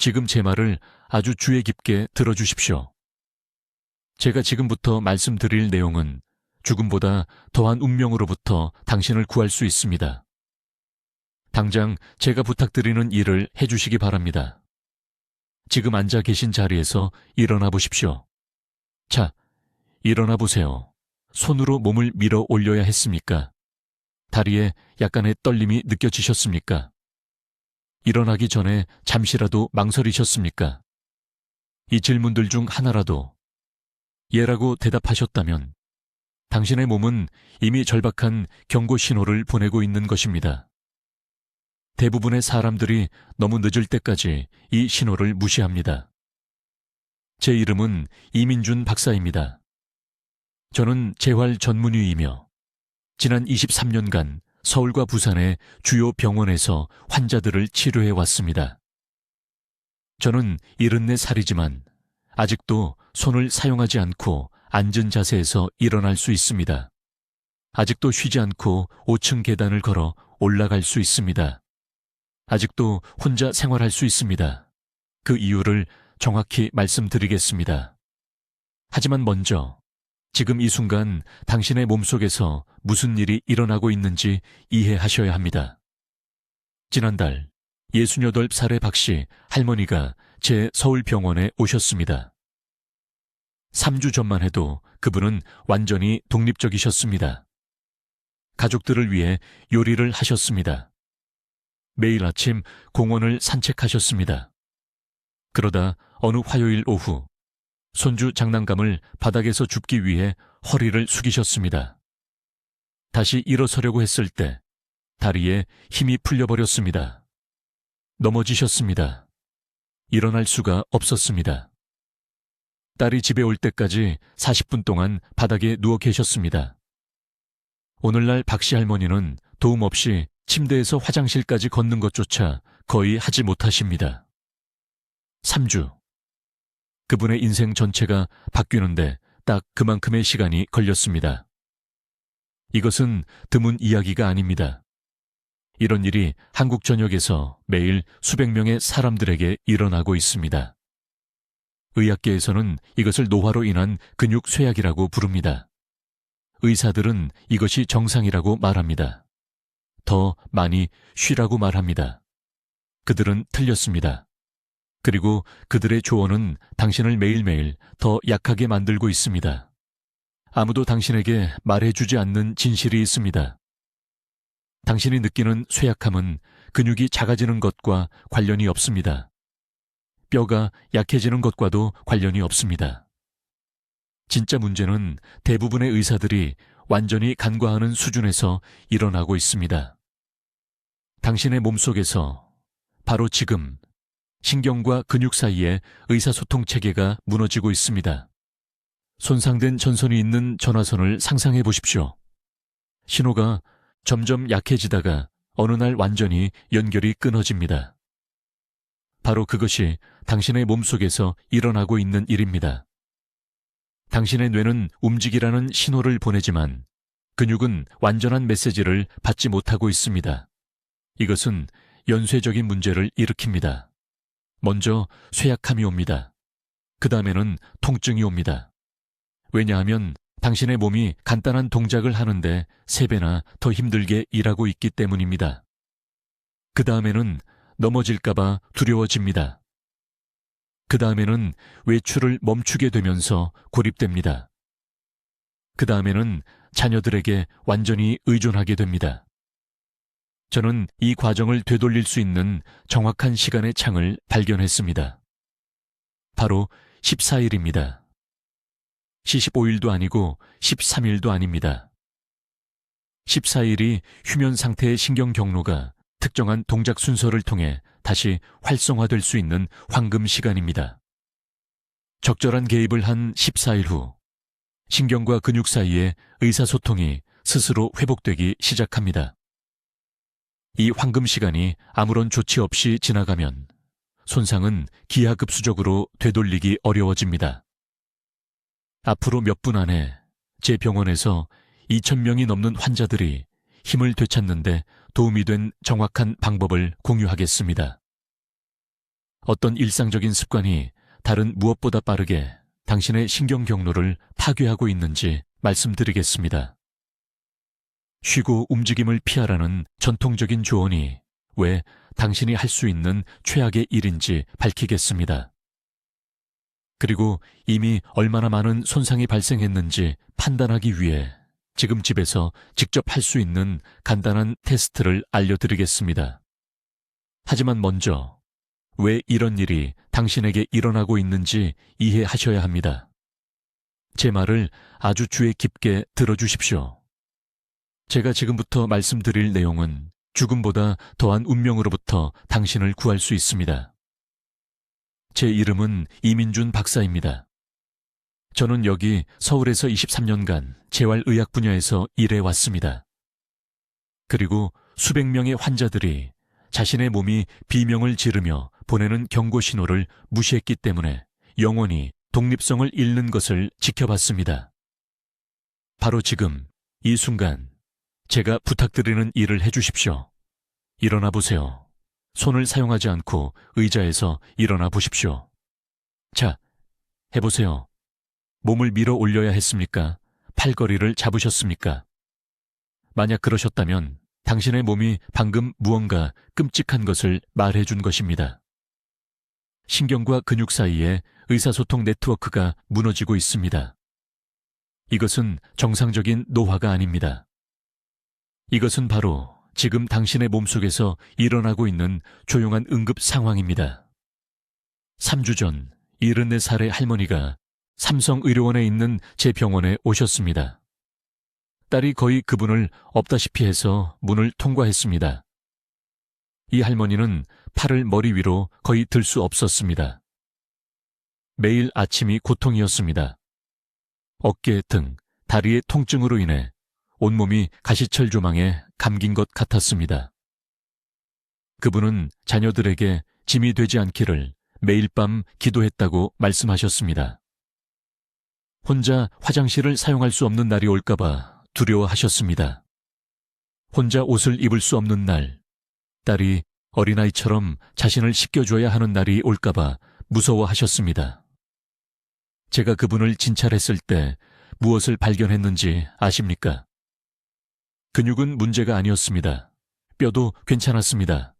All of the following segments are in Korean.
지금 제 말을 아주 주의 깊게 들어주십시오. 제가 지금부터 말씀드릴 내용은 죽음보다 더한 운명으로부터 당신을 구할 수 있습니다. 당장 제가 부탁드리는 일을 해주시기 바랍니다. 지금 앉아 계신 자리에서 일어나 보십시오. 자, 일어나 보세요. 손으로 몸을 밀어 올려야 했습니까? 다리에 약간의 떨림이 느껴지셨습니까? 일어나기 전에 잠시라도 망설이셨습니까? 이 질문들 중 하나라도 예라고 대답하셨다면 당신의 몸은 이미 절박한 경고 신호를 보내고 있는 것입니다. 대부분의 사람들이 너무 늦을 때까지 이 신호를 무시합니다. 제 이름은 이민준 박사입니다. 저는 재활 전문의이며 지난 23년간 서울과 부산의 주요 병원에서 환자들을 치료해 왔습니다. 저는 74살이지만 아직도 손을 사용하지 않고 앉은 자세에서 일어날 수 있습니다. 아직도 쉬지 않고 5층 계단을 걸어 올라갈 수 있습니다. 아직도 혼자 생활할 수 있습니다. 그 이유를 정확히 말씀드리겠습니다. 하지만 먼저 지금 이 순간 당신의 몸속에서 무슨 일이 일어나고 있는지 이해하셔야 합니다. 지난달 68살의 박씨 할머니가 제 서울병원에 오셨습니다. 3주 전만 해도 그분은 완전히 독립적이셨습니다. 가족들을 위해 요리를 하셨습니다. 매일 아침 공원을 산책하셨습니다. 그러다 어느 화요일 오후 손주 장난감을 바닥에서 줍기 위해 허리를 숙이셨습니다. 다시 일어서려고 했을 때 다리에 힘이 풀려버렸습니다. 넘어지셨습니다. 일어날 수가 없었습니다. 딸이 집에 올 때까지 40분 동안 바닥에 누워 계셨습니다. 오늘날 박씨 할머니는 도움 없이 침대에서 화장실까지 걷는 것조차 거의 하지 못하십니다. 3주. 그분의 인생 전체가 바뀌는데 딱 그만큼의 시간이 걸렸습니다. 이것은 드문 이야기가 아닙니다. 이런 일이 한국 전역에서 매일 수백 명의 사람들에게 일어나고 있습니다. 의학계에서는 이것을 노화로 인한 근육 쇠약이라고 부릅니다. 의사들은 이것이 정상이라고 말합니다. 더 많이 쉬라고 말합니다. 그들은 틀렸습니다. 그리고 그들의 조언은 당신을 매일매일 더 약하게 만들고 있습니다. 아무도 당신에게 말해주지 않는 진실이 있습니다. 당신이 느끼는 쇠약함은 근육이 작아지는 것과 관련이 없습니다. 뼈가 약해지는 것과도 관련이 없습니다. 진짜 문제는 대부분의 의사들이 완전히 간과하는 수준에서 일어나고 있습니다. 당신의 몸속에서 바로 지금 신경과 근육 사이에 의사소통 체계가 무너지고 있습니다. 손상된 전선이 있는 전화선을 상상해 보십시오. 신호가 점점 약해지다가 어느 날 완전히 연결이 끊어집니다. 바로 그것이 당신의 몸속에서 일어나고 있는 일입니다. 당신의 뇌는 움직이라는 신호를 보내지만 근육은 완전한 메시지를 받지 못하고 있습니다. 이것은 연쇄적인 문제를 일으킵니다. 먼저 쇠약함이 옵니다. 그 다음에는 통증이 옵니다. 왜냐하면 당신의 몸이 간단한 동작을 하는데 3배나 더 힘들게 일하고 있기 때문입니다. 그 다음에는 넘어질까봐 두려워집니다. 그 다음에는 외출을 멈추게 되면서 고립됩니다. 그 다음에는 자녀들에게 완전히 의존하게 됩니다. 저는 이 과정을 되돌릴 수 있는 정확한 시간의 창을 발견했습니다. 바로 14일입니다. 75일도 아니고 13일도 아닙니다. 14일이 휴면 상태의 신경 경로가 특정한 동작 순서를 통해 다시 활성화될 수 있는 황금 시간입니다. 적절한 개입을 한 14일 후 신경과 근육 사이의 의사소통이 스스로 회복되기 시작합니다. 이 황금 시간이 아무런 조치 없이 지나가면 손상은 기하급수적으로 되돌리기 어려워집니다. 앞으로 몇 분 안에 제 병원에서 2,000명이 넘는 환자들이 힘을 되찾는데 도움이 된 정확한 방법을 공유하겠습니다. 어떤 일상적인 습관이 다른 무엇보다 빠르게 당신의 신경 경로를 파괴하고 있는지 말씀드리겠습니다. 쉬고 움직임을 피하라는 전통적인 조언이 왜 당신이 할 수 있는 최악의 일인지 밝히겠습니다. 그리고 이미 얼마나 많은 손상이 발생했는지 판단하기 위해 지금 집에서 직접 할 수 있는 간단한 테스트를 알려드리겠습니다. 하지만 먼저 왜 이런 일이 당신에게 일어나고 있는지 이해하셔야 합니다. 제 말을 아주 주의 깊게 들어주십시오. 제가 지금부터 말씀드릴 내용은 죽음보다 더한 운명으로부터 당신을 구할 수 있습니다. 제 이름은 이민준 박사입니다. 저는 여기 서울에서 23년간 재활의학 분야에서 일해왔습니다. 그리고 수백 명의 환자들이 자신의 몸이 비명을 지르며 보내는 경고 신호를 무시했기 때문에 영원히 독립성을 잃는 것을 지켜봤습니다. 바로 지금, 이 순간, 제가 부탁드리는 일을 해주십시오. 일어나 보세요. 손을 사용하지 않고 의자에서 일어나 보십시오. 자, 해보세요. 몸을 밀어 올려야 했습니까? 팔걸이를 잡으셨습니까? 만약 그러셨다면 당신의 몸이 방금 무언가 끔찍한 것을 말해준 것입니다. 신경과 근육 사이에 의사소통 네트워크가 무너지고 있습니다. 이것은 정상적인 노화가 아닙니다. 이것은 바로 지금 당신의 몸속에서 일어나고 있는 조용한 응급 상황입니다. 3주 전 74살의 할머니가 삼성의료원에 있는 제 병원에 오셨습니다. 딸이 거의 그분을 없다시피 해서 문을 통과했습니다. 이 할머니는 팔을 머리 위로 거의 들 수 없었습니다. 매일 아침이 고통이었습니다. 어깨, 등, 다리의 통증으로 인해 온몸이 가시철 조망에 감긴 것 같았습니다. 그분은 자녀들에게 짐이 되지 않기를 매일 밤 기도했다고 말씀하셨습니다. 혼자 화장실을 사용할 수 없는 날이 올까봐 두려워하셨습니다. 혼자 옷을 입을 수 없는 날, 딸이 어린아이처럼 자신을 씻겨줘야 하는 날이 올까봐 무서워하셨습니다. 제가 그분을 진찰했을 때 무엇을 발견했는지 아십니까? 근육은 문제가 아니었습니다. 뼈도 괜찮았습니다.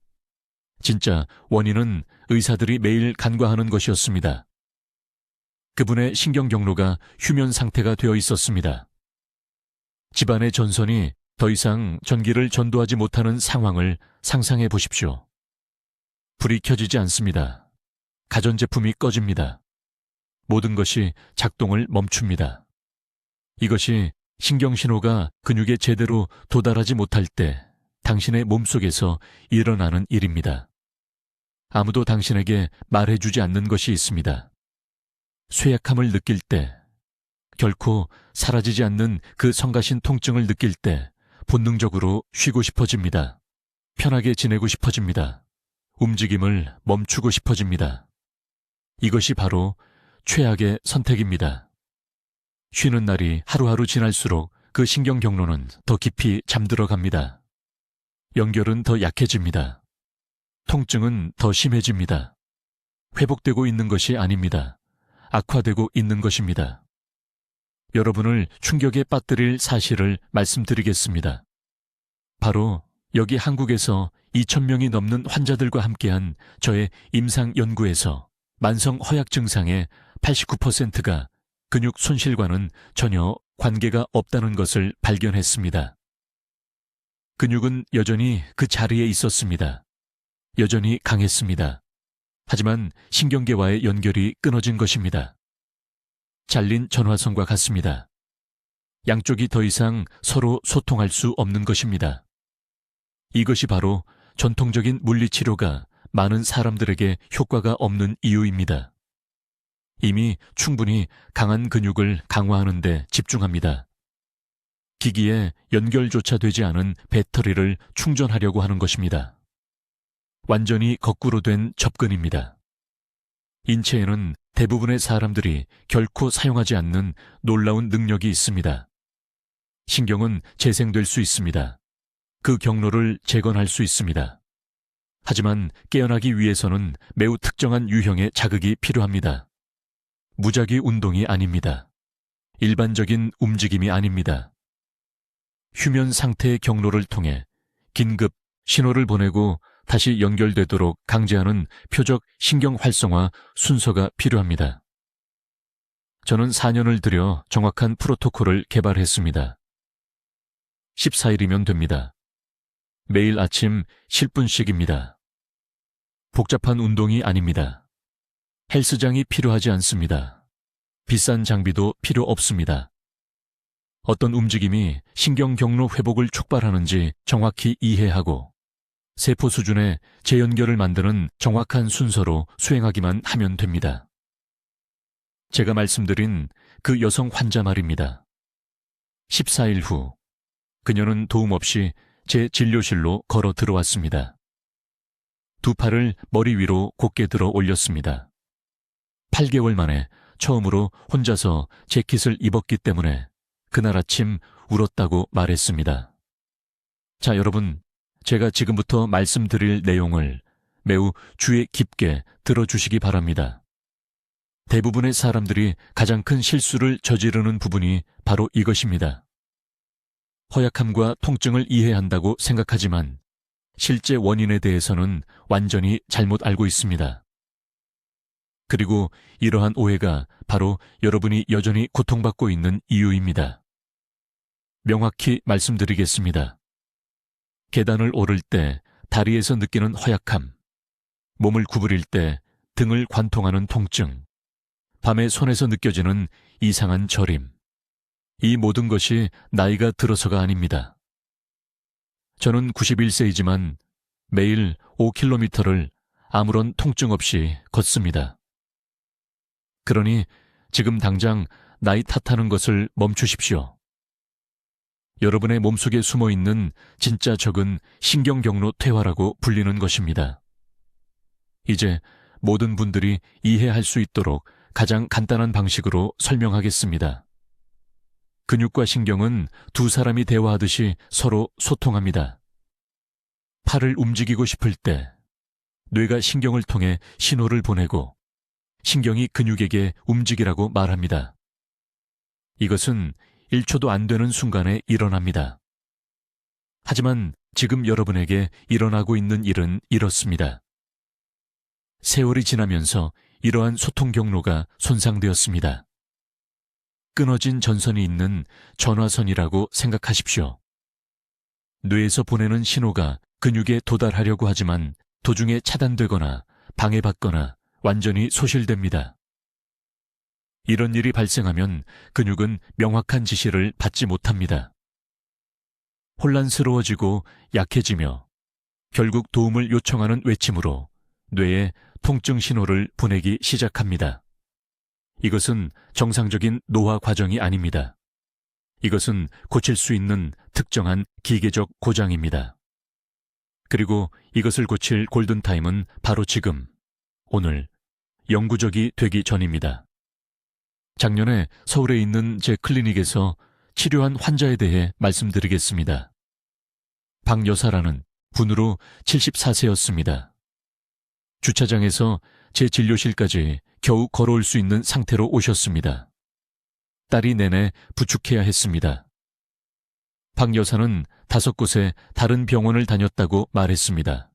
진짜 원인은 의사들이 매일 간과하는 것이었습니다. 그분의 신경 경로가 휴면 상태가 되어 있었습니다. 집안의 전선이 더 이상 전기를 전도하지 못하는 상황을 상상해 보십시오. 불이 켜지지 않습니다. 가전제품이 꺼집니다. 모든 것이 작동을 멈춥니다. 이것이 신경신호가 근육에 제대로 도달하지 못할 때 당신의 몸속에서 일어나는 일입니다. 아무도 당신에게 말해주지 않는 것이 있습니다. 쇠약함을 느낄 때, 결코 사라지지 않는 그 성가신 통증을 느낄 때 본능적으로 쉬고 싶어집니다. 편하게 지내고 싶어집니다. 움직임을 멈추고 싶어집니다. 이것이 바로 최악의 선택입니다. 쉬는 날이 하루하루 지날수록 그 신경 경로는 더 깊이 잠들어 갑니다. 연결은 더 약해집니다. 통증은 더 심해집니다. 회복되고 있는 것이 아닙니다. 악화되고 있는 것입니다. 여러분을 충격에 빠뜨릴 사실을 말씀드리겠습니다. 바로 여기 한국에서 2,000명이 넘는 환자들과 함께한 저의 임상 연구에서 만성 허약 증상의 89%가 근육 손실과는 전혀 관계가 없다는 것을 발견했습니다. 근육은 여전히 그 자리에 있었습니다. 여전히 강했습니다. 하지만 신경계와의 연결이 끊어진 것입니다. 잘린 전화선과 같습니다. 양쪽이 더 이상 서로 소통할 수 없는 것입니다. 이것이 바로 전통적인 물리치료가 많은 사람들에게 효과가 없는 이유입니다. 이미 충분히 강한 근육을 강화하는 데 집중합니다. 기기에 연결조차 되지 않은 배터리를 충전하려고 하는 것입니다. 완전히 거꾸로 된 접근입니다. 인체에는 대부분의 사람들이 결코 사용하지 않는 놀라운 능력이 있습니다. 신경은 재생될 수 있습니다. 그 경로를 재건할 수 있습니다. 하지만 깨어나기 위해서는 매우 특정한 유형의 자극이 필요합니다. 무작위 운동이 아닙니다. 일반적인 움직임이 아닙니다. 휴면 상태의 경로를 통해 긴급 신호를 보내고 다시 연결되도록 강제하는 표적 신경 활성화 순서가 필요합니다. 저는 4년을 들여 정확한 프로토콜을 개발했습니다. 14일이면 됩니다. 매일 아침 10분씩입니다. 복잡한 운동이 아닙니다. 헬스장이 필요하지 않습니다. 비싼 장비도 필요 없습니다. 어떤 움직임이 신경 경로 회복을 촉발하는지 정확히 이해하고 세포 수준의 재연결을 만드는 정확한 순서로 수행하기만 하면 됩니다. 제가 말씀드린 그 여성 환자 말입니다. 14일 후 그녀는 도움 없이 제 진료실로 걸어 들어왔습니다. 두 팔을 머리 위로 곧게 들어 올렸습니다. 8개월 만에 처음으로 혼자서 재킷을 입었기 때문에 그날 아침 울었다고 말했습니다. 자, 여러분, 제가 지금부터 말씀드릴 내용을 매우 주의 깊게 들어주시기 바랍니다. 대부분의 사람들이 가장 큰 실수를 저지르는 부분이 바로 이것입니다. 허약함과 통증을 이해한다고 생각하지만 실제 원인에 대해서는 완전히 잘못 알고 있습니다. 그리고 이러한 오해가 바로 여러분이 여전히 고통받고 있는 이유입니다. 명확히 말씀드리겠습니다. 계단을 오를 때 다리에서 느끼는 허약함, 몸을 구부릴 때 등을 관통하는 통증, 밤에 손에서 느껴지는 이상한 저림, 이 모든 것이 나이가 들어서가 아닙니다. 저는 91세이지만 매일 5km를 아무런 통증 없이 걷습니다. 그러니 지금 당장 나이 탓하는 것을 멈추십시오. 여러분의 몸속에 숨어있는 진짜 적은 신경경로 퇴화라고 불리는 것입니다. 이제 모든 분들이 이해할 수 있도록 가장 간단한 방식으로 설명하겠습니다. 근육과 신경은 두 사람이 대화하듯이 서로 소통합니다. 팔을 움직이고 싶을 때 뇌가 신경을 통해 신호를 보내고 신경이 근육에게 움직이라고 말합니다. 이것은 1초도 안 되는 순간에 일어납니다. 하지만 지금 여러분에게 일어나고 있는 일은 이렇습니다. 세월이 지나면서 이러한 소통 경로가 손상되었습니다. 끊어진 전선이 있는 전화선이라고 생각하십시오. 뇌에서 보내는 신호가 근육에 도달하려고 하지만 도중에 차단되거나 방해받거나 완전히 소실됩니다. 이런 일이 발생하면 근육은 명확한 지시를 받지 못합니다. 혼란스러워지고 약해지며 결국 도움을 요청하는 외침으로 뇌에 통증 신호를 보내기 시작합니다. 이것은 정상적인 노화 과정이 아닙니다. 이것은 고칠 수 있는 특정한 기계적 고장입니다. 그리고 이것을 고칠 골든타임은 바로 지금, 오늘, 영구적이 되기 전입니다. 작년에 서울에 있는 제 클리닉에서 치료한 환자에 대해 말씀드리겠습니다. 박 여사라는 분으로 74세였습니다. 주차장에서 제 진료실까지 겨우 걸어올 수 있는 상태로 오셨습니다. 딸이 내내 부축해야 했습니다. 박 여사는 5곳에 다른 병원을 다녔다고 말했습니다.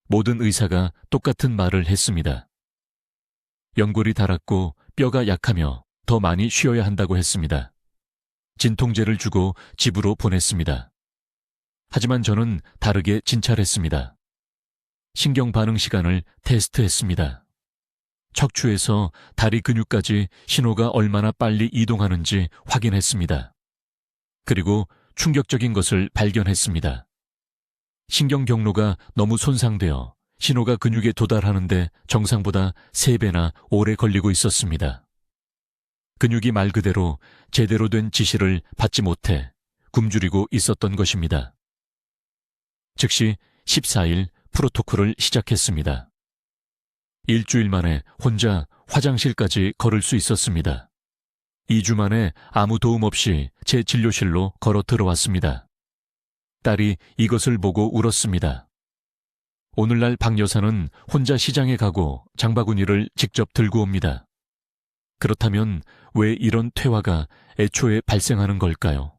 모든 의사가 똑같은 말을 했습니다. 연골이 닳았고 뼈가 약하며 더 많이 쉬어야 한다고 했습니다. 진통제를 주고 집으로 보냈습니다. 하지만 저는 다르게 진찰했습니다. 신경 반응 시간을 테스트했습니다. 척추에서 다리 근육까지 신호가 얼마나 빨리 이동하는지 확인했습니다. 그리고 충격적인 것을 발견했습니다. 신경 경로가 너무 손상되어 신호가 근육에 도달하는데 정상보다 3배나 오래 걸리고 있었습니다. 근육이 말 그대로 제대로 된 지시를 받지 못해 굶주리고 있었던 것입니다. 즉시 14일 프로토콜을 시작했습니다. 일주일 만에 혼자 화장실까지 걸을 수 있었습니다. 2주 만에 아무 도움 없이 제 진료실로 걸어 들어왔습니다. 딸이 이것을 보고 울었습니다. 오늘날 박 여사는 혼자 시장에 가고 장바구니를 직접 들고 옵니다. 그렇다면 왜 이런 퇴화가 애초에 발생하는 걸까요?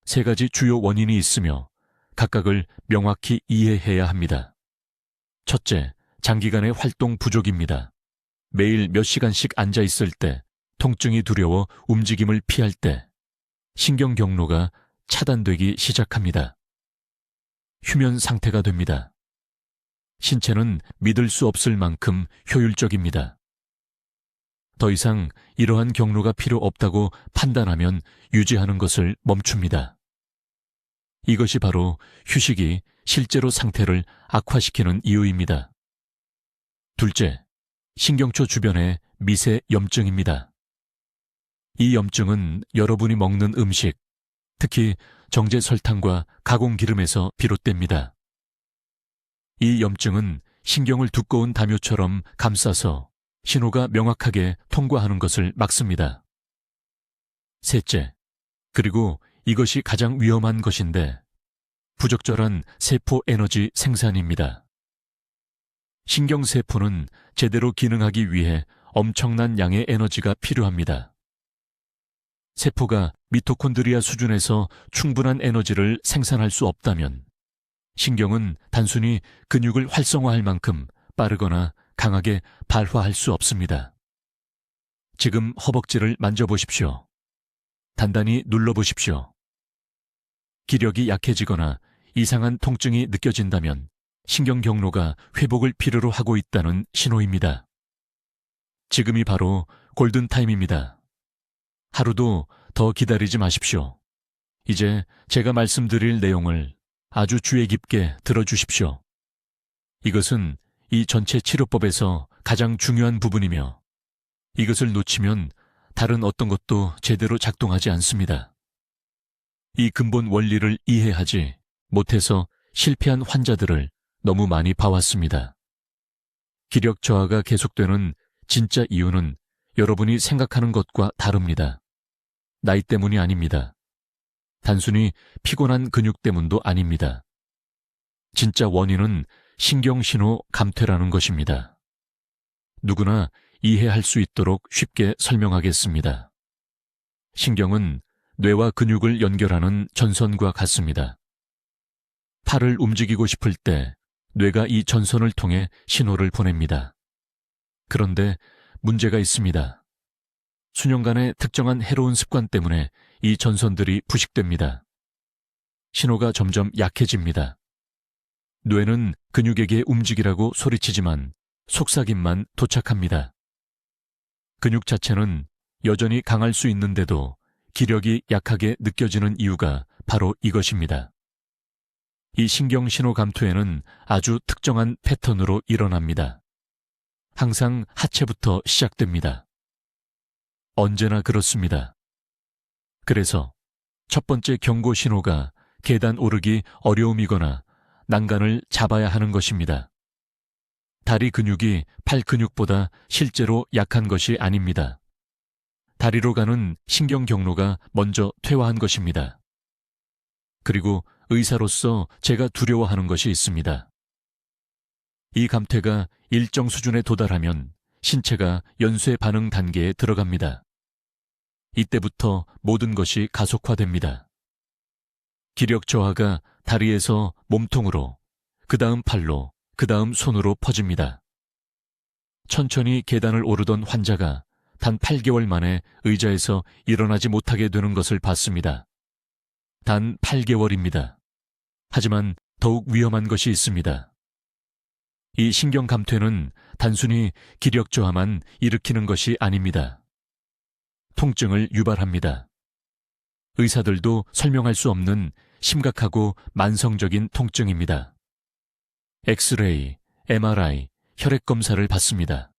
세 가지 주요 원인이 있으며 각각을 명확히 이해해야 합니다. 첫째, 장기간의 활동 부족입니다. 매일 몇 시간씩 앉아 있을 때, 통증이 두려워 움직임을 피할 때, 신경 경로가 차단되기 시작합니다. 휴면 상태가 됩니다. 신체는 믿을 수 없을 만큼 효율적입니다. 더 이상 이러한 경로가 필요 없다고 판단하면 유지하는 것을 멈춥니다. 이것이 바로 휴식이 실제로 상태를 악화시키는 이유입니다. 둘째, 신경초 주변의 미세 염증입니다. 이 염증은 여러분이 먹는 음식, 특히 정제 설탕과 가공 기름에서 비롯됩니다. 이 염증은 신경을 두꺼운 담요처럼 감싸서 신호가 명확하게 통과하는 것을 막습니다. 셋째, 그리고 이것이 가장 위험한 것인데 부적절한 세포 에너지 생산입니다. 신경세포는 제대로 기능하기 위해 엄청난 양의 에너지가 필요합니다. 세포가 미토콘드리아 수준에서 충분한 에너지를 생산할 수 없다면 신경은 단순히 근육을 활성화할 만큼 빠르거나 강하게 발화할 수 없습니다. 지금 허벅지를 만져보십시오. 단단히 눌러보십시오. 기력이 약해지거나 이상한 통증이 느껴진다면 신경 경로가 회복을 필요로 하고 있다는 신호입니다. 지금이 바로 골든타임입니다. 하루도 더 기다리지 마십시오. 이제 제가 말씀드릴 내용을 아주 주의 깊게 들어주십시오. 이것은 이 전체 치료법에서 가장 중요한 부분이며 이것을 놓치면 다른 어떤 것도 제대로 작동하지 않습니다. 이 근본 원리를 이해하지 못해서 실패한 환자들을 너무 많이 봐왔습니다. 기력 저하가 계속되는 진짜 이유는 여러분이 생각하는 것과 다릅니다. 나이 때문이 아닙니다. 단순히 피곤한 근육 때문도 아닙니다. 진짜 원인은 신경신호 감퇴라는 것입니다. 누구나 이해할 수 있도록 쉽게 설명하겠습니다. 신경은 뇌와 근육을 연결하는 전선과 같습니다. 팔을 움직이고 싶을 때 뇌가 이 전선을 통해 신호를 보냅니다. 그런데 문제가 있습니다. 수년간의 특정한 해로운 습관 때문에 이 전선들이 부식됩니다. 신호가 점점 약해집니다. 뇌는 근육에게 움직이라고 소리치지만 속삭임만 도착합니다. 근육 자체는 여전히 강할 수 있는데도 기력이 약하게 느껴지는 이유가 바로 이것입니다. 이 신경신호 감퇴에는 아주 특정한 패턴으로 일어납니다. 항상 하체부터 시작됩니다. 언제나 그렇습니다. 그래서 첫 번째 경고 신호가 계단 오르기 어려움이거나 난간을 잡아야 하는 것입니다. 다리 근육이 팔 근육보다 실제로 약한 것이 아닙니다. 다리로 가는 신경 경로가 먼저 퇴화한 것입니다. 그리고 의사로서 제가 두려워하는 것이 있습니다. 이 감퇴가 일정 수준에 도달하면 신체가 연쇄 반응 단계에 들어갑니다. 이때부터 모든 것이 가속화됩니다. 기력 저하가 다리에서 몸통으로, 그 다음 팔로, 그 다음 손으로 퍼집니다. 천천히 계단을 오르던 환자가 단 8개월 만에 의자에서 일어나지 못하게 되는 것을 봤습니다. 단 8개월입니다. 하지만 더욱 위험한 것이 있습니다. 이 신경 감퇴는 단순히 기력 저하만 일으키는 것이 아닙니다. 통증을 유발합니다. 의사들도 설명할 수 없는 심각하고 만성적인 통증입니다. 엑스레이, MRI, 혈액 검사를 받습니다.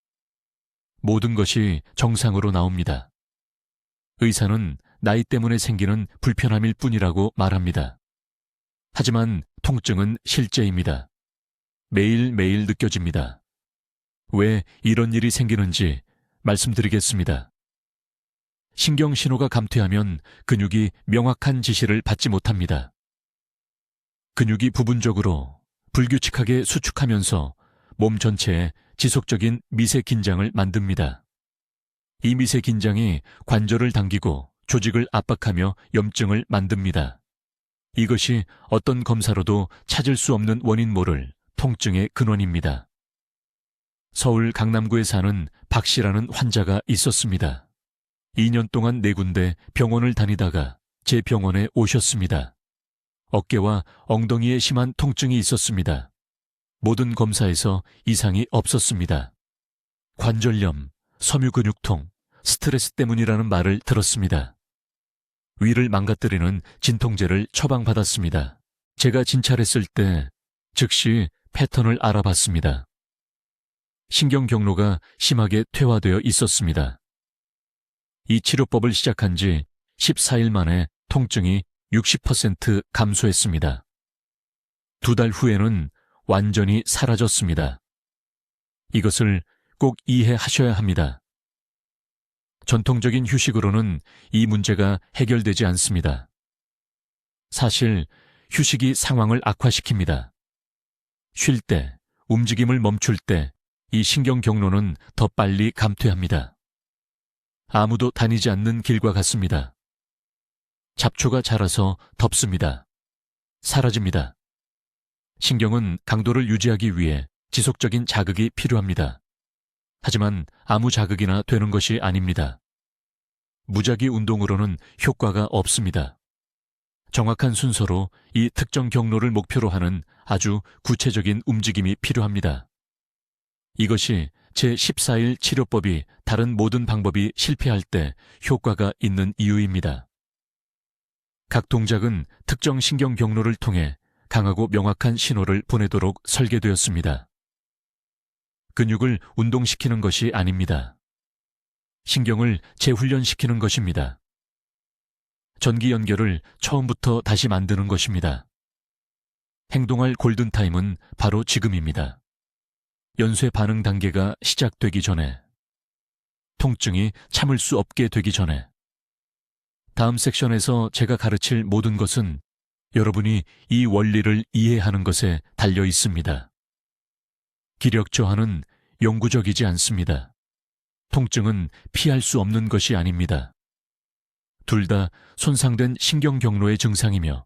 모든 것이 정상으로 나옵니다. 의사는 나이 때문에 생기는 불편함일 뿐이라고 말합니다. 하지만 통증은 실제입니다. 매일매일 느껴집니다. 왜 이런 일이 생기는지 말씀드리겠습니다. 신경신호가 감퇴하면 근육이 명확한 지시를 받지 못합니다. 근육이 부분적으로 불규칙하게 수축하면서 몸 전체에 지속적인 미세 긴장을 만듭니다. 이 미세 긴장이 관절을 당기고 조직을 압박하며 염증을 만듭니다. 이것이 어떤 검사로도 찾을 수 없는 원인 모를 통증의 근원입니다. 서울 강남구에 사는 박 씨라는 환자가 있었습니다. 2년 동안 4군데 병원을 다니다가 제 병원에 오셨습니다. 어깨와 엉덩이에 심한 통증이 있었습니다. 모든 검사에서 이상이 없었습니다. 관절염, 섬유근육통, 스트레스 때문이라는 말을 들었습니다. 위를 망가뜨리는 진통제를 처방받았습니다. 제가 진찰했을 때 즉시 패턴을 알아봤습니다. 신경 경로가 심하게 퇴화되어 있었습니다. 이 치료법을 시작한 지 14일 만에 통증이 60% 감소했습니다. 2달 후에는 완전히 사라졌습니다. 이것을 꼭 이해하셔야 합니다. 전통적인 휴식으로는 이 문제가 해결되지 않습니다. 사실 휴식이 상황을 악화시킵니다. 쉴 때, 움직임을 멈출 때 이 신경 경로는 더 빨리 감퇴합니다. 아무도 다니지 않는 길과 같습니다. 잡초가 자라서 덮습니다. 사라집니다. 신경은 강도를 유지하기 위해 지속적인 자극이 필요합니다. 하지만 아무 자극이나 되는 것이 아닙니다. 무작위 운동으로는 효과가 없습니다. 정확한 순서로 이 특정 경로를 목표로 하는 아주 구체적인 움직임이 필요합니다. 이것이 제14일 치료법이 다른 모든 방법이 실패할 때 효과가 있는 이유입니다. 각 동작은 특정 신경 경로를 통해 강하고 명확한 신호를 보내도록 설계되었습니다. 근육을 운동시키는 것이 아닙니다. 신경을 재훈련시키는 것입니다. 전기 연결을 처음부터 다시 만드는 것입니다. 행동할 골든타임은 바로 지금입니다. 연쇄 반응 단계가 시작되기 전에, 통증이 참을 수 없게 되기 전에. 다음 섹션에서 제가 가르칠 모든 것은 여러분이 이 원리를 이해하는 것에 달려 있습니다. 기력 저하는 영구적이지 않습니다. 통증은 피할 수 없는 것이 아닙니다. 둘 다 손상된 신경 경로의 증상이며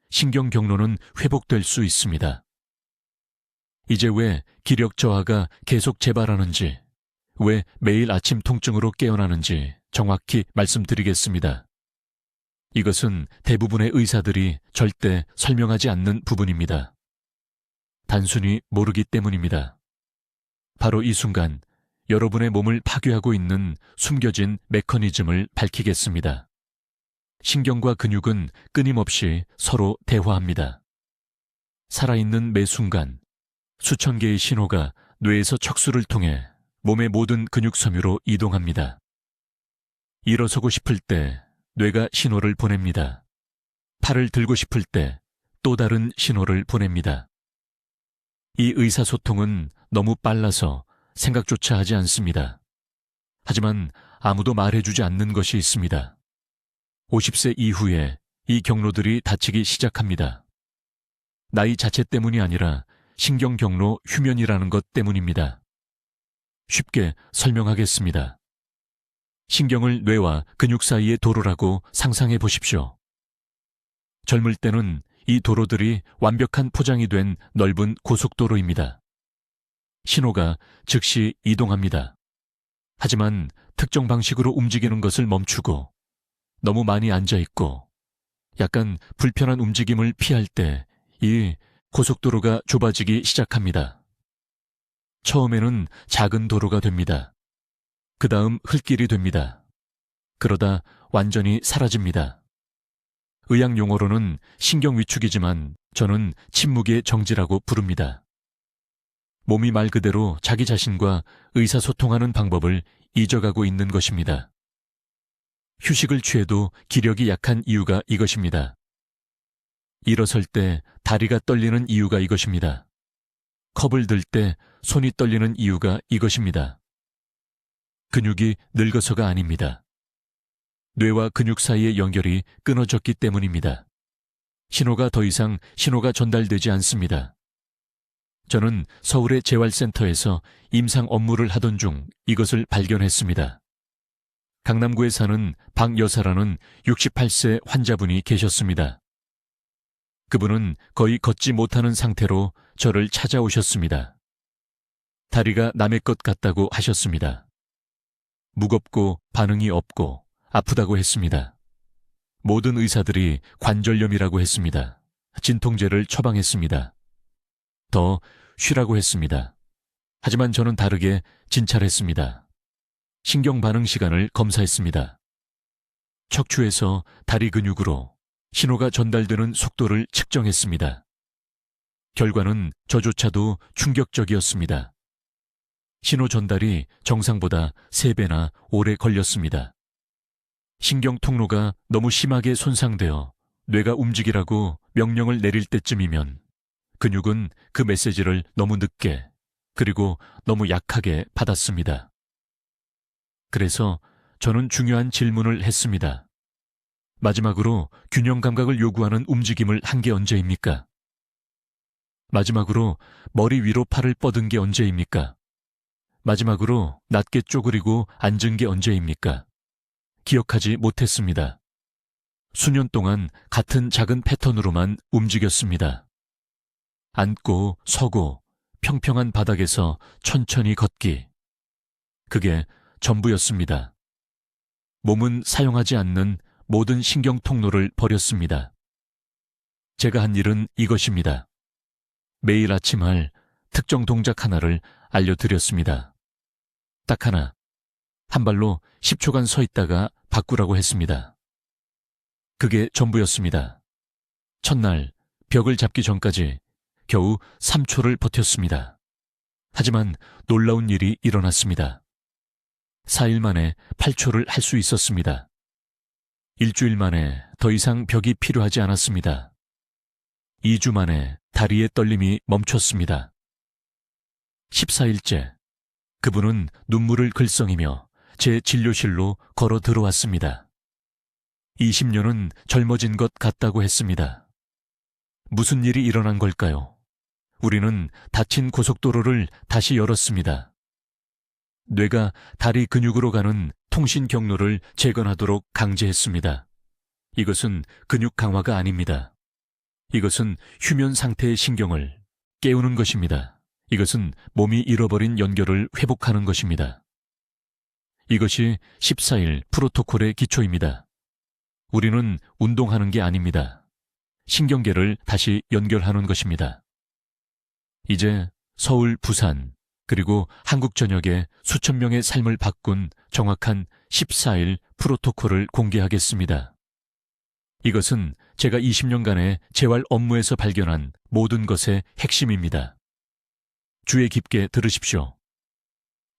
신경 경로는 회복될 수 있습니다. 이제 왜 기력 저하가 계속 재발하는지, 왜 매일 아침 통증으로 깨어나는지 정확히 말씀드리겠습니다. 이것은 대부분의 의사들이 절대 설명하지 않는 부분입니다. 단순히 모르기 때문입니다. 바로 이 순간 여러분의 몸을 파괴하고 있는 숨겨진 메커니즘을 밝히겠습니다. 신경과 근육은 끊임없이 서로 대화합니다. 살아있는 매 순간 수천 개의 신호가 뇌에서 척수를 통해 몸의 모든 근육 섬유로 이동합니다. 일어서고 싶을 때 뇌가 신호를 보냅니다. 팔을 들고 싶을 때 또 다른 신호를 보냅니다. 이 의사소통은 너무 빨라서 생각조차 하지 않습니다. 하지만 아무도 말해주지 않는 것이 있습니다. 50세 이후에 이 경로들이 닫히기 시작합니다. 나이 자체 때문이 아니라 신경 경로 휴면이라는 것 때문입니다. 쉽게 설명하겠습니다. 신경을 뇌와 근육 사이의 도로라고 상상해 보십시오. 젊을 때는 이 도로들이 완벽한 포장이 된 넓은 고속도로입니다. 신호가 즉시 이동합니다. 하지만 특정 방식으로 움직이는 것을 멈추고 너무 많이 앉아있고 약간 불편한 움직임을 피할 때 이 고속도로가 좁아지기 시작합니다. 처음에는 작은 도로가 됩니다. 그 다음 흙길이 됩니다. 그러다 완전히 사라집니다. 의학 용어로는 신경 위축이지만 저는 침묵의 정지라고 부릅니다. 몸이 말 그대로 자기 자신과 의사소통하는 방법을 잊어가고 있는 것입니다. 휴식을 취해도 기력이 약한 이유가 이것입니다. 일어설 때 다리가 떨리는 이유가 이것입니다. 컵을 들 때 손이 떨리는 이유가 이것입니다. 근육이 늙어서가 아닙니다. 뇌와 근육 사이의 연결이 끊어졌기 때문입니다. 신호가 더 이상 신호가 전달되지 않습니다. 저는 서울의 재활센터에서 임상 업무를 하던 중 이것을 발견했습니다. 강남구에 사는 박 여사라는 68세 환자분이 계셨습니다. 그분은 거의 걷지 못하는 상태로 저를 찾아오셨습니다. 다리가 남의 것 같다고 하셨습니다. 무겁고 반응이 없고 아프다고 했습니다. 모든 의사들이 관절염이라고 했습니다. 진통제를 처방했습니다. 더 쉬라고 했습니다. 하지만 저는 다르게 진찰했습니다. 신경 반응 시간을 검사했습니다. 척추에서 다리 근육으로 신호가 전달되는 속도를 측정했습니다. 결과는 저조차도 충격적이었습니다. 신호 전달이 정상보다 3배나 오래 걸렸습니다. 신경 통로가 너무 심하게 손상되어 뇌가 움직이라고 명령을 내릴 때쯤이면 근육은 그 메시지를 너무 늦게 그리고 너무 약하게 받았습니다. 그래서 저는 중요한 질문을 했습니다. 마지막으로 균형 감각을 요구하는 움직임을 한 게 언제입니까? 마지막으로 머리 위로 팔을 뻗은 게 언제입니까? 마지막으로 낮게 쪼그리고 앉은 게 언제입니까? 기억하지 못했습니다. 수년 동안 같은 작은 패턴으로만 움직였습니다. 앉고 서고 평평한 바닥에서 천천히 걷기. 그게 전부였습니다. 몸은 사용하지 않는 모든 신경 통로를 버렸습니다. 제가 한 일은 이것입니다. 매일 아침 할 특정 동작 하나를 알려드렸습니다. 딱 하나. 한 발로 10초간 서 있다가 바꾸라고 했습니다. 그게 전부였습니다. 첫날 벽을 잡기 전까지 겨우 3초를 버텼습니다. 하지만 놀라운 일이 일어났습니다. 4일 만에 8초를 할 수 있었습니다. 일주일 만에 더 이상 벽이 필요하지 않았습니다. 2주 만에 다리의 떨림이 멈췄습니다. 14일째, 그분은 눈물을 글썽이며 제 진료실로 걸어 들어왔습니다. 20년은 젊어진 것 같다고 했습니다. 무슨 일이 일어난 걸까요? 우리는 닫힌 고속도로를 다시 열었습니다. 뇌가 다리 근육으로 가는 통신 경로를 재건하도록 강제했습니다. 이것은 근육 강화가 아닙니다. 이것은 휴면 상태의 신경을 깨우는 것입니다. 이것은 몸이 잃어버린 연결을 회복하는 것입니다. 이것이 14일 프로토콜의 기초입니다. 우리는 운동하는 게 아닙니다. 신경계를 다시 연결하는 것입니다. 이제 서울, 부산, 그리고 한국 전역에 수천 명의 삶을 바꾼 정확한 14일 프로토콜을 공개하겠습니다. 이것은 제가 20년간의 재활 업무에서 발견한 모든 것의 핵심입니다. 주의 깊게 들으십시오.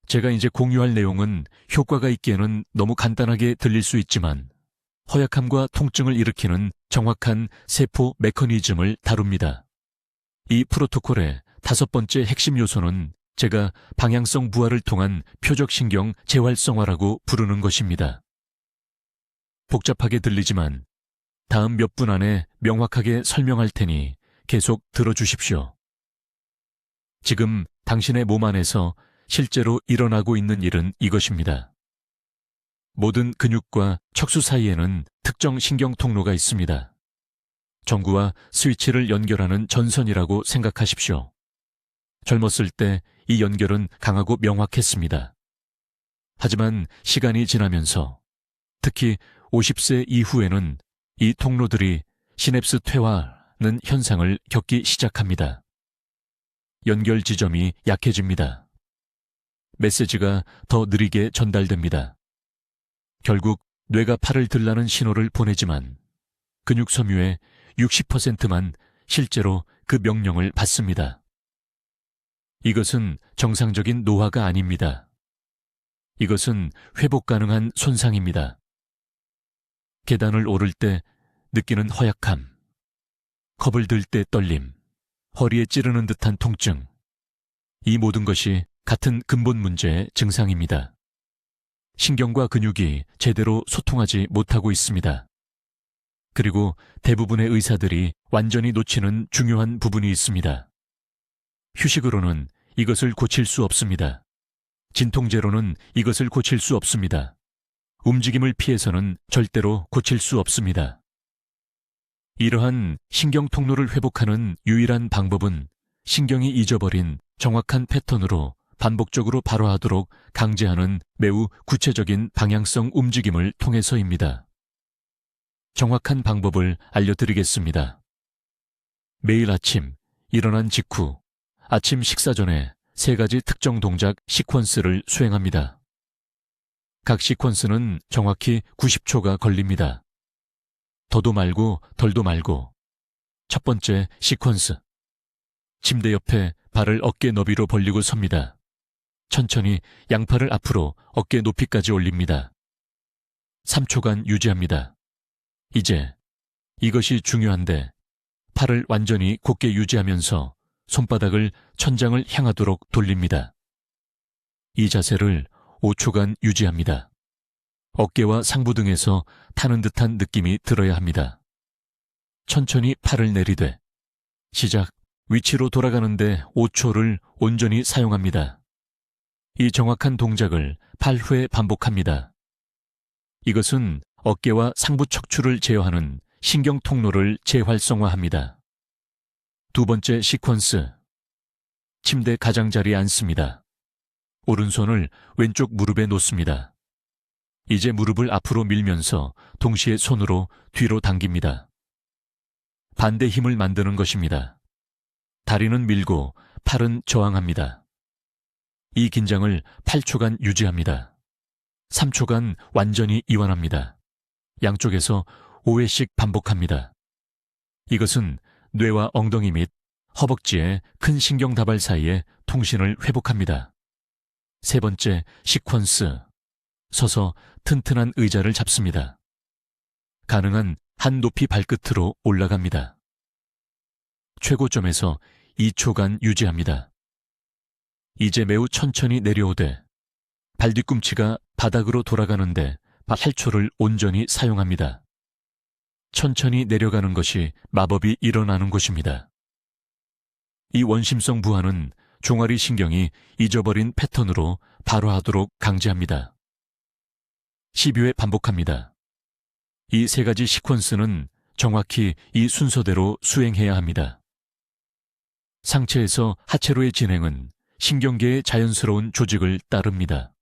제가 이제 공유할 내용은 효과가 있기에는 너무 간단하게 들릴 수 있지만 허약함과 통증을 일으키는 정확한 세포 메커니즘을 다룹니다. 이 프로토콜의 5번째 핵심 요소는 제가 방향성 부하를 통한 표적신경 재활성화라고 부르는 것입니다. 복잡하게 들리지만 다음 몇 분 안에 명확하게 설명할 테니 계속 들어주십시오. 지금 당신의 몸 안에서 실제로 일어나고 있는 일은 이것입니다. 모든 근육과 척수 사이에는 특정 신경 통로가 있습니다. 전구와 스위치를 연결하는 전선이라고 생각하십시오. 젊었을 때 이 연결은 강하고 명확했습니다. 하지만 시간이 지나면서 특히 50세 이후에는 이 통로들이 시냅스 퇴화는 현상을 겪기 시작합니다. 연결 지점이 약해집니다. 메시지가 더 느리게 전달됩니다. 결국 뇌가 팔을 들라는 신호를 보내지만 근육 섬유의 60%만 실제로 그 명령을 받습니다. 이것은 정상적인 노화가 아닙니다. 이것은 회복 가능한 손상입니다. 계단을 오를 때 느끼는 허약함, 컵을 들 때 떨림, 허리에 찌르는 듯한 통증, 이 모든 것이 같은 근본 문제의 증상입니다. 신경과 근육이 제대로 소통하지 못하고 있습니다. 그리고 대부분의 의사들이 완전히 놓치는 중요한 부분이 있습니다. 휴식으로는 이것을 고칠 수 없습니다. 진통제로는 이것을 고칠 수 없습니다. 움직임을 피해서는 절대로 고칠 수 없습니다. 이러한 신경 통로를 회복하는 유일한 방법은 신경이 잊어버린 정확한 패턴으로 반복적으로 발화하도록 강제하는 매우 구체적인 방향성 움직임을 통해서입니다. 정확한 방법을 알려드리겠습니다. 매일 아침 일어난 직후 아침 식사 전에 3가지 특정 동작 시퀀스를 수행합니다. 각 시퀀스는 정확히 90초가 걸립니다. 더도 말고 덜도 말고. 첫 번째 시퀀스. 침대 옆에 발을 어깨 너비로 벌리고 섭니다. 천천히 양팔을 앞으로 어깨 높이까지 올립니다. 3초간 유지합니다. 이제 이것이 중요한데 팔을 완전히 곧게 유지하면서 손바닥을 천장을 향하도록 돌립니다. 이 자세를 5초간 유지합니다. 어깨와 상부 등에서 타는 듯한 느낌이 들어야 합니다. 천천히 팔을 내리되 시작. 위치로 돌아가는데 5초를 온전히 사용합니다. 이 정확한 동작을 8회 반복합니다. 이것은 어깨와 상부 척추를 제어하는 신경 통로를 재활성화합니다. 두 번째 시퀀스. 침대 가장자리에 앉습니다. 오른손을 왼쪽 무릎에 놓습니다. 이제 무릎을 앞으로 밀면서 동시에 손으로 뒤로 당깁니다. 반대 힘을 만드는 것입니다. 다리는 밀고 팔은 저항합니다. 이 긴장을 8초간 유지합니다. 3초간 완전히 이완합니다. 양쪽에서 5회씩 반복합니다. 이것은 뇌와 엉덩이 및 허벅지의 큰 신경다발 사이의 통신을 회복합니다. 세 번째 시퀀스. 서서 튼튼한 의자를 잡습니다. 가능한 한 높이 발끝으로 올라갑니다. 최고점에서 2초간 유지합니다. 이제 매우 천천히 내려오되 발 뒤꿈치가 바닥으로 돌아가는데 8초를 온전히 사용합니다. 천천히 내려가는 것이 마법이 일어나는 곳입니다. 이 원심성 부하는 종아리 신경이 잊어버린 패턴으로 발화하도록 강제합니다. 12회 반복합니다. 이 3가지 시퀀스는 정확히 이 순서대로 수행해야 합니다. 상체에서 하체로의 진행은 신경계의 자연스러운 조직을 따릅니다.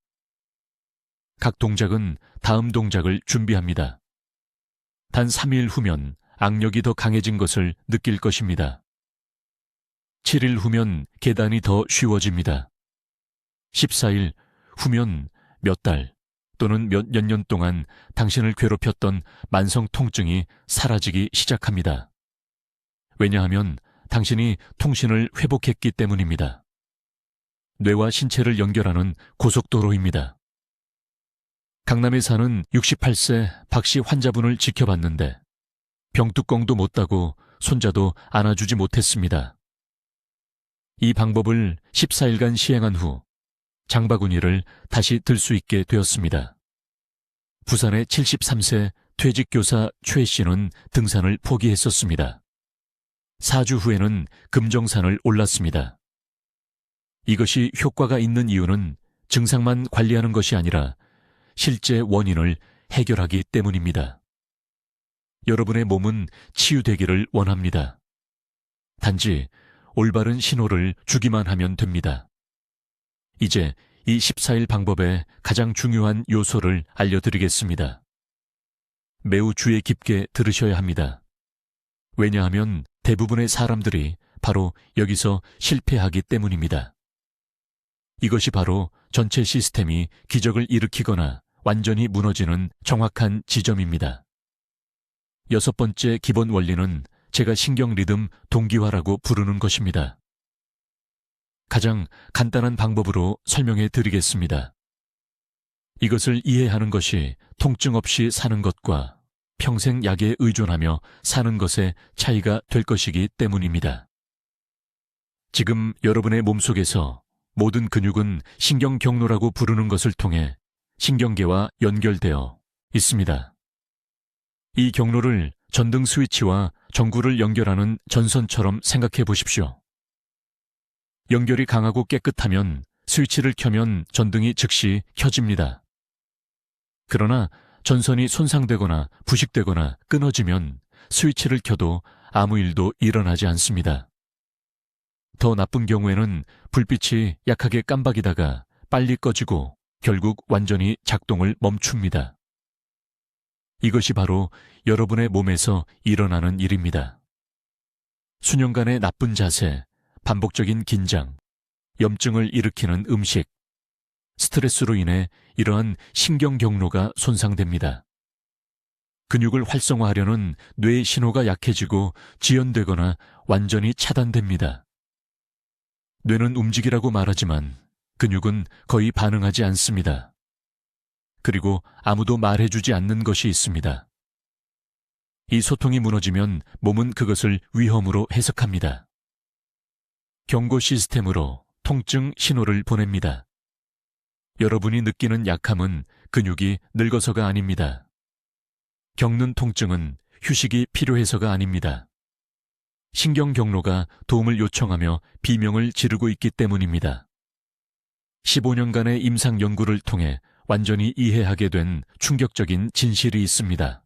각 동작은 다음 동작을 준비합니다. 단 3일 후면 악력이 더 강해진 것을 느낄 것입니다. 7일 후면 계단이 더 쉬워집니다. 14일 후면 몇 달 또는 몇 년 동안 당신을 괴롭혔던 만성 통증이 사라지기 시작합니다. 왜냐하면 당신이 통신을 회복했기 때문입니다. 뇌와 신체를 연결하는 고속도로입니다. 강남에 사는 68세 박씨 환자분을 지켜봤는데 병뚜껑도 못 따고 손자도 안아주지 못했습니다. 이 방법을 14일간 시행한 후 장바구니를 다시 들 수 있게 되었습니다. 부산의 73세 퇴직교사 최 씨는 등산을 포기했었습니다. 4주 후에는 금정산을 올랐습니다. 이것이 효과가 있는 이유는 증상만 관리하는 것이 아니라 실제 원인을 해결하기 때문입니다. 여러분의 몸은 치유되기를 원합니다. 단지 올바른 신호를 주기만 하면 됩니다. 이제 이 14일 방법의 가장 중요한 요소를 알려드리겠습니다. 매우 주의 깊게 들으셔야 합니다. 왜냐하면 대부분의 사람들이 바로 여기서 실패하기 때문입니다. 이것이 바로 전체 시스템이 기적을 일으키거나 완전히 무너지는 정확한 지점입니다. 6번째 기본 원리는 제가 신경 리듬 동기화라고 부르는 것입니다. 가장 간단한 방법으로 설명해 드리겠습니다. 이것을 이해하는 것이 통증 없이 사는 것과 평생 약에 의존하며 사는 것의 차이가 될 것이기 때문입니다. 지금 여러분의 몸속에서 모든 근육은 신경 경로라고 부르는 것을 통해 신경계와 연결되어 있습니다. 이 경로를 전등 스위치와 전구를 연결하는 전선처럼 생각해 보십시오. 연결이 강하고 깨끗하면 스위치를 켜면 전등이 즉시 켜집니다. 그러나 전선이 손상되거나 부식되거나 끊어지면 스위치를 켜도 아무 일도 일어나지 않습니다. 더 나쁜 경우에는 불빛이 약하게 깜박이다가 빨리 꺼지고 결국 완전히 작동을 멈춥니다. 이것이 바로 여러분의 몸에서 일어나는 일입니다. 수년간의 나쁜 자세, 반복적인 긴장, 염증을 일으키는 음식, 스트레스로 인해 이러한 신경 경로가 손상됩니다. 근육을 활성화하려는 뇌의 신호가 약해지고 지연되거나 완전히 차단됩니다. 뇌는 움직이라고 말하지만 근육은 거의 반응하지 않습니다. 그리고 아무도 말해주지 않는 것이 있습니다. 이 소통이 무너지면 몸은 그것을 위험으로 해석합니다. 경고 시스템으로 통증 신호를 보냅니다. 여러분이 느끼는 약함은 근육이 늙어서가 아닙니다. 겪는 통증은 휴식이 필요해서가 아닙니다. 신경 경로가 도움을 요청하며 비명을 지르고 있기 때문입니다. 15년간의 임상 연구를 통해 완전히 이해하게 된 충격적인 진실이 있습니다.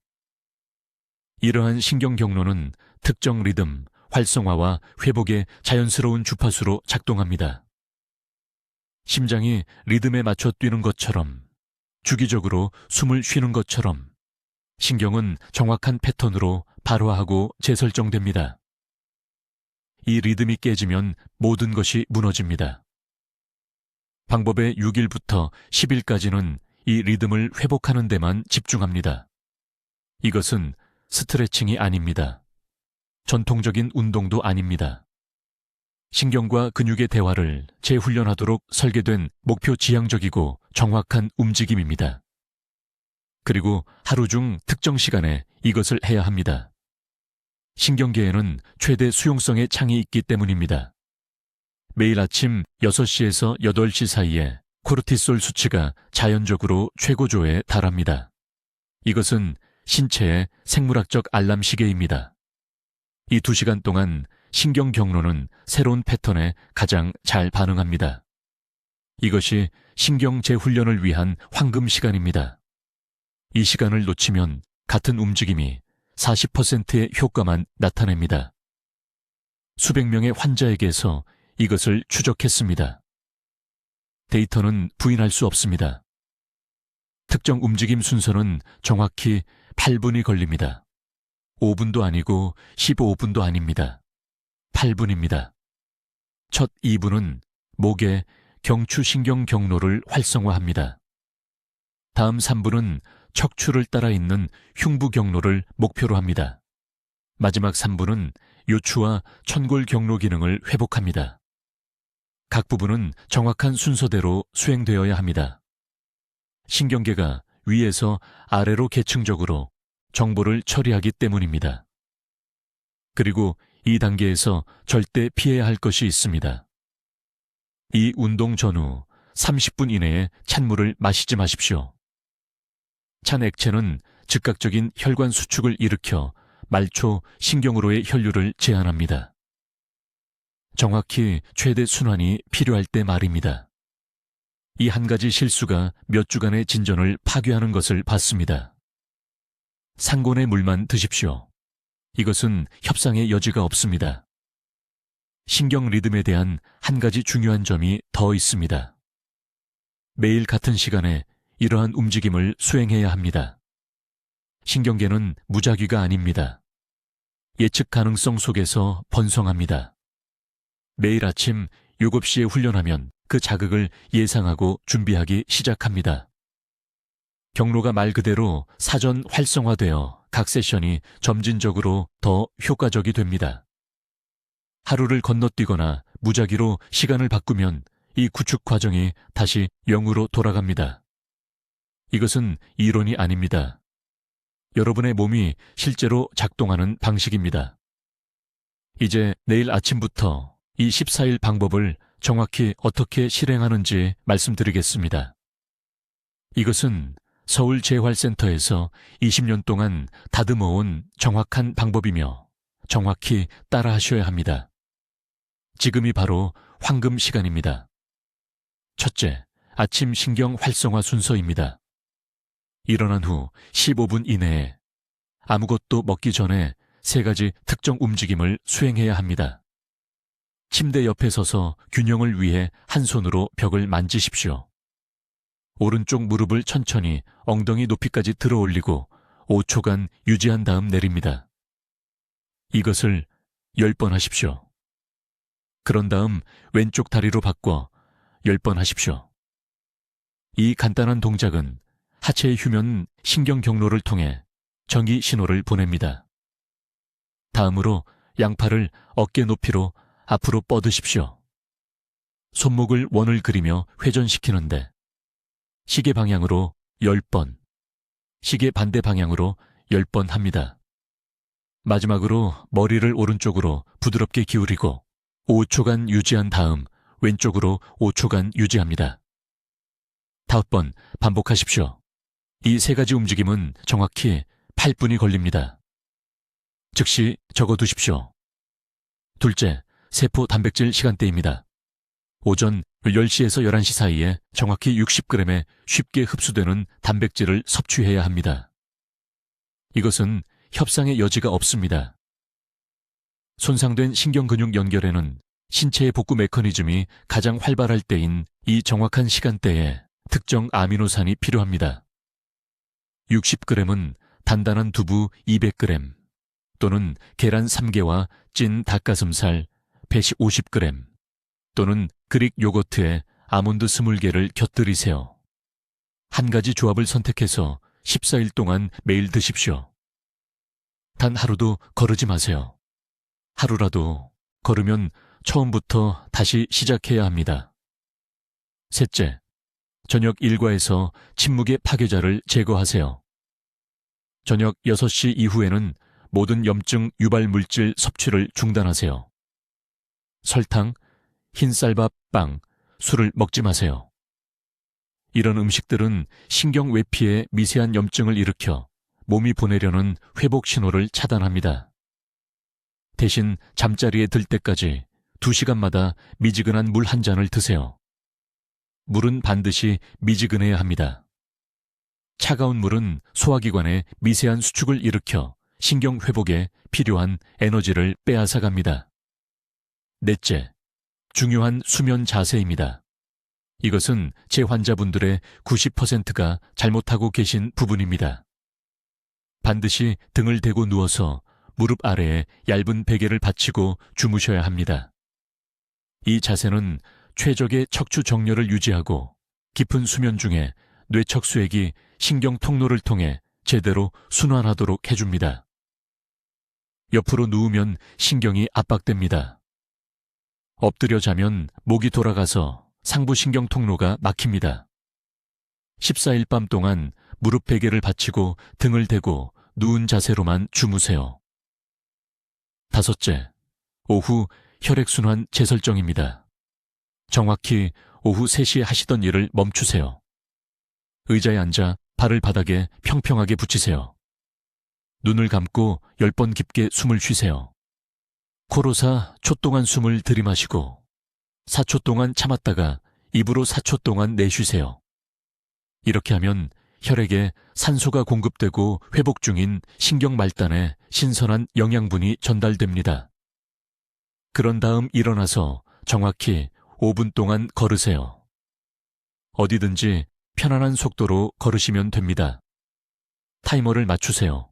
이러한 신경 경로는 특정 리듬, 활성화와 회복의 자연스러운 주파수로 작동합니다. 심장이 리듬에 맞춰 뛰는 것처럼, 주기적으로 숨을 쉬는 것처럼 신경은 정확한 패턴으로 발화하고 재설정됩니다. 이 리듬이 깨지면 모든 것이 무너집니다. 방법의 6일부터 10일까지는 이 리듬을 회복하는 데만 집중합니다. 이것은 스트레칭이 아닙니다. 전통적인 운동도 아닙니다. 신경과 근육의 대화를 재훈련하도록 설계된 목표 지향적이고 정확한 움직임입니다. 그리고 하루 중 특정 시간에 이것을 해야 합니다. 신경계에는 최대 수용성의 창이 있기 때문입니다. 매일 아침 6시에서 8시 사이에 코르티솔 수치가 자연적으로 최고조에 달합니다. 이것은 신체의 생물학적 알람 시계입니다. 이 2시간 동안 신경 경로는 새로운 패턴에 가장 잘 반응합니다. 이것이 신경 재훈련을 위한 황금 시간입니다. 이 시간을 놓치면 같은 움직임이 40%의 효과만 나타냅니다. 수백 명의 환자에게서 이것을 추적했습니다. 데이터는 부인할 수 없습니다. 특정 움직임 순서는 정확히 8분이 걸립니다. 5분도 아니고 15분도 아닙니다. 8분입니다. 첫 2분은 목의 경추신경 경로를 활성화합니다. 다음 3분은 척추를 따라 있는 흉부 경로를 목표로 합니다. 마지막 3분은 요추와 천골 경로 기능을 회복합니다. 각 부분은 정확한 순서대로 수행되어야 합니다. 신경계가 위에서 아래로 계층적으로 정보를 처리하기 때문입니다. 그리고 이 단계에서 절대 피해야 할 것이 있습니다. 이 운동 전후 30분 이내에 찬물을 마시지 마십시오. 찬 액체는 즉각적인 혈관 수축을 일으켜 말초 신경으로의 혈류를 제한합니다. 정확히 최대 순환이 필요할 때 말입니다. 이 한 가지 실수가 몇 주간의 진전을 파괴하는 것을 봤습니다. 상곤의 물만 드십시오. 이것은 협상의 여지가 없습니다. 신경 리듬에 대한 한 가지 중요한 점이 더 있습니다. 매일 같은 시간에 이러한 움직임을 수행해야 합니다. 신경계는 무작위가 아닙니다. 예측 가능성 속에서 번성합니다. 매일 아침 7시에 훈련하면 그 자극을 예상하고 준비하기 시작합니다. 경로가 말 그대로 사전 활성화되어 각 세션이 점진적으로 더 효과적이 됩니다. 하루를 건너뛰거나 무작위로 시간을 바꾸면 이 구축 과정이 다시 0으로 돌아갑니다. 이것은 이론이 아닙니다. 여러분의 몸이 실제로 작동하는 방식입니다. 이제 내일 아침부터 이 14일 방법을 정확히 어떻게 실행하는지 말씀드리겠습니다. 이것은 서울재활센터에서 20년 동안 다듬어온 정확한 방법이며 정확히 따라하셔야 합니다. 지금이 바로 황금 시간입니다. 첫째, 아침 신경 활성화 순서입니다. 일어난 후 15분 이내에 아무것도 먹기 전에 3가지 특정 움직임을 수행해야 합니다. 침대 옆에 서서 균형을 위해 한 손으로 벽을 만지십시오. 오른쪽 무릎을 천천히 엉덩이 높이까지 들어 올리고 5초간 유지한 다음 내립니다. 이것을 10번 하십시오. 그런 다음 왼쪽 다리로 바꿔 10번 하십시오. 이 간단한 동작은 하체의 휴면 신경 경로를 통해 전기 신호를 보냅니다. 다음으로 양팔을 어깨 높이로 앞으로 뻗으십시오. 손목을 원을 그리며 회전시키는데 시계 방향으로 10번, 시계 반대 방향으로 10번 합니다. 마지막으로 머리를 오른쪽으로 부드럽게 기울이고 5초간 유지한 다음 왼쪽으로 5초간 유지합니다. 5번 반복하십시오. 이 3가지 움직임은 정확히 8분이 걸립니다. 즉시 적어두십시오. 둘째, 세포 단백질 시간대입니다. 오전 10시에서 11시 사이에 정확히 60g의 쉽게 흡수되는 단백질을 섭취해야 합니다. 이것은 협상의 여지가 없습니다. 손상된 신경근육 연결에는 신체의 복구 메커니즘이 가장 활발할 때인 이 정확한 시간대에 특정 아미노산이 필요합니다. 60g은 단단한 두부 200g 또는 계란 3개와 찐 닭가슴살, 배시 50g 또는 그릭 요거트에 아몬드 20개를 곁들이세요. 한 가지 조합을 선택해서 14일 동안 매일 드십시오. 단 하루도 거르지 마세요. 하루라도 걸으면 처음부터 다시 시작해야 합니다. 셋째, 저녁 일과에서 침묵의 파괴자를 제거하세요. 저녁 6시 이후에는 모든 염증 유발 물질 섭취를 중단하세요. 설탕, 흰쌀밥, 빵, 술을 먹지 마세요. 이런 음식들은 신경 외피에 미세한 염증을 일으켜 몸이 보내려는 회복 신호를 차단합니다. 대신 잠자리에 들 때까지 2시간마다 미지근한 물 한 잔을 드세요. 물은 반드시 미지근해야 합니다. 차가운 물은 소화기관에 미세한 수축을 일으켜 신경 회복에 필요한 에너지를 빼앗아갑니다. 넷째, 중요한 수면 자세입니다. 이것은 제 환자분들의 90%가 잘못하고 계신 부분입니다. 반드시 등을 대고 누워서 무릎 아래에 얇은 베개를 받치고 주무셔야 합니다. 이 자세는 최적의 척추 정렬을 유지하고 깊은 수면 중에 뇌척수액이 신경 통로를 통해 제대로 순환하도록 해줍니다. 옆으로 누우면 신경이 압박됩니다. 엎드려 자면 목이 돌아가서 상부신경 통로가 막힙니다. 14일 밤 동안 무릎 베개를 받치고 등을 대고 누운 자세로만 주무세요. 다섯째, 오후 혈액순환 재설정입니다. 정확히 오후 3시에 하시던 일을 멈추세요. 의자에 앉아 발을 바닥에 평평하게 붙이세요. 눈을 감고 10번 깊게 숨을 쉬세요. 코로 4초 동안 숨을 들이마시고 4초 동안 참았다가 입으로 4초 동안 내쉬세요. 이렇게 하면 혈액에 산소가 공급되고 회복 중인 신경 말단에 신선한 영양분이 전달됩니다. 그런 다음 일어나서 정확히 5분 동안 걸으세요. 어디든지 편안한 속도로 걸으시면 됩니다. 타이머를 맞추세요.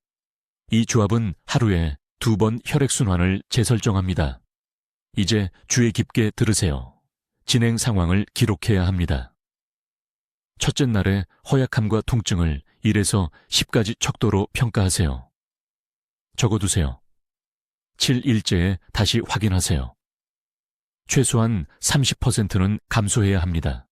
이 조합은 하루에 2번 혈액순환을 재설정합니다. 이제 주의 깊게 들으세요. 진행 상황을 기록해야 합니다. 첫째 날의 허약함과 통증을 1에서 10까지 척도로 평가하세요. 적어두세요. 7일째에 다시 확인하세요. 최소한 30%는 감소해야 합니다.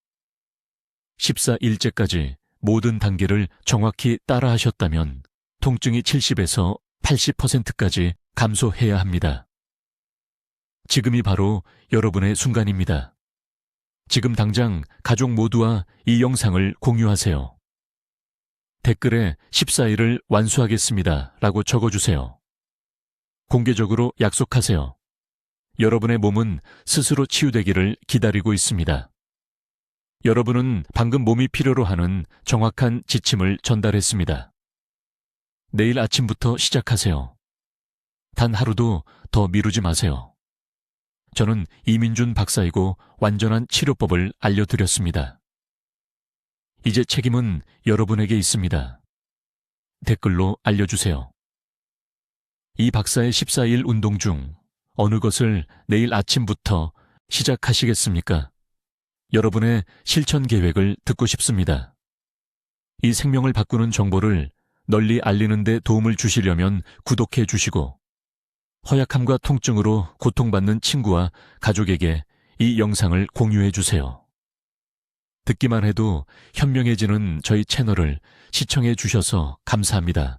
14일째까지 모든 단계를 정확히 따라하셨다면 통증이 70에서 80%까지 감소해야 합니다. 지금이 바로 여러분의 순간입니다. 지금 당장 가족 모두와 이 영상을 공유하세요. 댓글에 14일을 완수하겠습니다 라고 적어주세요. 공개적으로 약속하세요. 여러분의 몸은 스스로 치유되기를 기다리고 있습니다. 여러분은 방금 몸이 필요로 하는 정확한 지침을 전달했습니다. 내일 아침부터 시작하세요. 단 하루도 더 미루지 마세요. 저는 이민준 박사이고 완전한 치료법을 알려드렸습니다. 이제 책임은 여러분에게 있습니다. 댓글로 알려주세요. 이 박사의 14일 운동 중 어느 것을 내일 아침부터 시작하시겠습니까? 여러분의 실천 계획을 듣고 싶습니다. 이 생명을 바꾸는 정보를 널리 알리는 데 도움을 주시려면 구독해 주시고, 허약함과 통증으로 고통받는 친구와 가족에게 이 영상을 공유해 주세요. 듣기만 해도 현명해지는 저희 채널을 시청해 주셔서 감사합니다.